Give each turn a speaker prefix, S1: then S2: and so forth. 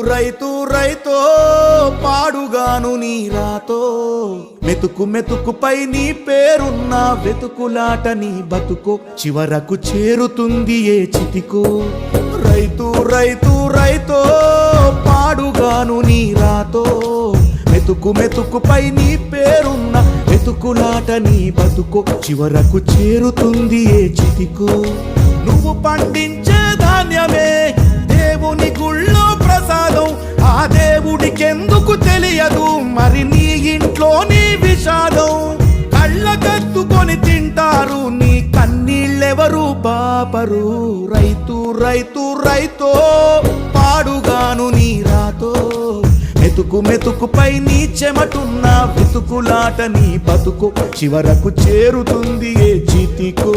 S1: రైతు రైతో పాడుగాను నీ రాతో మెతుకు మెతుకుపై నీ పేరున్న వెతుకులాట నీ బతుకో చివరకు చేరుతుంది ఏ చితికో రైతు రైతు రైతో పాడుగాను నీ రాతో మెతుకు మెతుకుపై నీ పేరున్న వెతుకులాట నీ బతుకో చివరకు చేరుతుంది ఏ చితికో నువ్వు పండించే ధాన్యమే దేవుని గుళ్ళో ప్రసాదం ఆ దేవుడికెందుకు తెలియదు మరి నీ ఇంట్లో నీ విషాదం కళ్ళకత్తుకొని తింటారు నీ కన్నీళ్ళెవరు పాపరు రైతు రైతు రైతో పాడుగాను నీ రాతో మెతుకు మెతుకుపై నీ చెమటున్న వెతుకులాట నీ బతుకు చివరకు చేరుతుంది ఏ చితికో